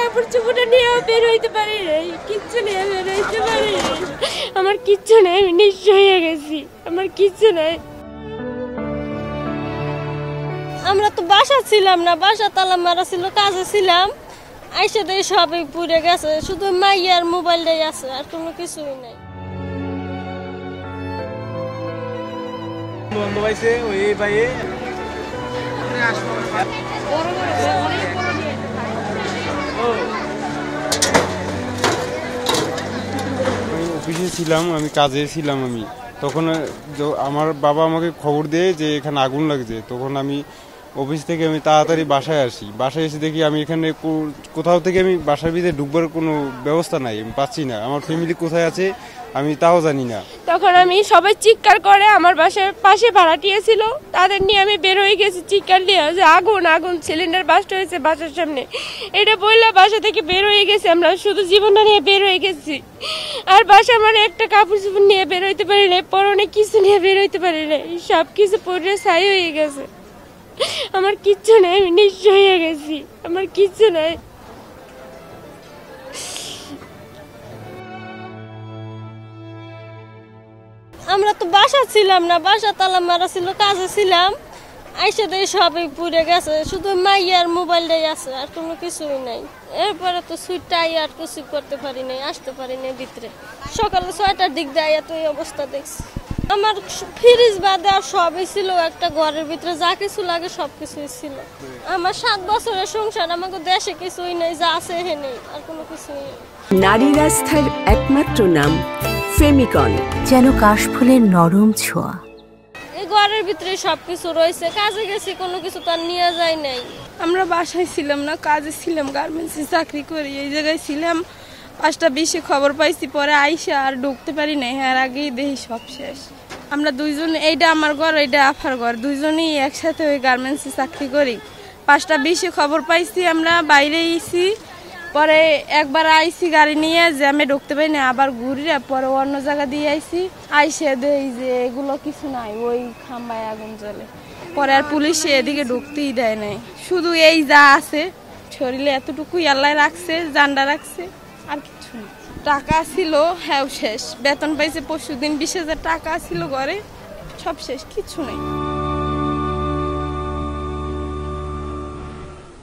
কাপড় চোপড় নিয়েও বের হইতে পারি নাই, কিচ্ছু নিয়ে বের হইতে পারি নাই। আমার কিচ্ছু নাই, আমি নিঃস্ব হয়ে গেছি, আমার কিচ্ছু নাই। আমরা তো বাসা ছিলাম না, বাসা তালা মারা ছিল, কাজে ছিলাম, আইসা দিয়ে সবই পুড়ে গেছে, শুধু মাইয়ার মোবাইলটাই আছে, আর কোনো কিছুই নাই। বন্ধু পাইছে ওই ভাইয়ে অফিসে ছিলাম, আমি কাজে ছিলাম। আমি তখন আমার বাবা আমাকে খবর দেয় যে এখানে আগুন লাগছে। তখন আমি অফিস থেকে আমি তাড়াতাড়ি বাসায় আসি। বাসায় এসে দেখি আমি এখানে কোথাও থেকে আমি বাসার ভিতরে ঢুকবার কোনো ব্যবস্থা নাই, আমি পাচ্ছি না। আমার ফ্যামিলি কোথায় আছে আমি তাও জানি না। তখন আমি সবাই চিৎকার করে, আমার বাসার পাশে ভাড়াটিয়া ছিল, তাদের নিয়ে আমি বের হয়ে গেছি চিৎকার দিয়ে যে আগুন আগুন, সিলিন্ডার বাস্ট হয়েছে বাসার সামনে। এটা বললে বাসা থেকে বের হয়ে গেছি, আমরা শুধু জীবনটা নিয়ে বের হয়ে গেছি। আর বাসা আমার একটা কাপড় চোপড় নিয়ে বের হইতে পারি না, পরনে কিছু নিয়ে বের হইতে পারি না, সব কিছু পরে ছাই হয়ে গেছে। আমার কিচ্ছু নাই, আমি নিঃস্ব হয়ে গেছি, আমার কিচ্ছু নাই। আমরা তো বাসা ছিলাম না, বাসা তালা মারা ছিল, কাজে ছিলাম, আইসা দিয়ে সবই পুড়ে গেছে, শুধু মাইয়ার মোবাইলটাই আছে, আর কোনো কিছুই নাই। এরপরে তো সুইটাই আর কিছু করতে পারি নাই, আসতে পারি নাই ভিতরে। সকালে 6টার দিক দিয়ে এত অবস্থা দেখছি। আমার ফ্রিজ বাদে আর সবই ছিল, একটা ঘরের ভিতরে যা কিছু লাগে সবকিছুই ছিল। আমার 7 বছরের সংসার, আমাকে দেশে কিছুই নেই, যা আছে হে নেই, আর কোনো কিছুই নেই। নারী রাস্তার একমাত্র নাম ফেমিকন, যেন কাশফুলের নরম ছোঁয়া। এই ঘরের ভিতরে সবকিছু রয়েছে, কাজে গেছি, কোনো কিছু তো আর নিয়ে যায় নাই। আমরা বাসায় ছিলাম না, কাজে ছিলাম, গার্মেন্টসে চাকরি করি, এই জায়গায় ছিলাম। 5টা 20-এ খবর পাইছি, পরে আইসা আর ঢুকতে পারি নাই, হ্যাঁ আগেই দেখি সব শেষ। আমরা দুইজন, এইটা আমার ঘর, এইটা আফার ঘর, দুইজনই একসাথে ওই গার্মেন্টসে চাকরি করি। 5টা 20-এ খবর পাইছি, আমরা বাইরে আইছি, পরে একবার আইসি গাড়ি নিয়ে, যে আমি ঢুকতে পারি না, আবার ঘুরিয়ে পরে অন্য জায়গা দিয়ে আইসি, আইসে দেই যে এগুলো কিছু নাই, ওই খাম্বায় আগুন জ্বলে। পরে আর পুলিশে এদিকে ঢুকতেই দেয় নাই, শুধু এই যা আছে শরীরে এতটুকুই আল্লাহ রাখছে, জান্ডা রাখছে, আর কিছু নেই। টাকা ছিল, হ্যাঁ শেষ। বেতন পাইছে পরশুদিন, 20,000 টাকা ছিল ঘরে, সব শেষ, কিছু নেই।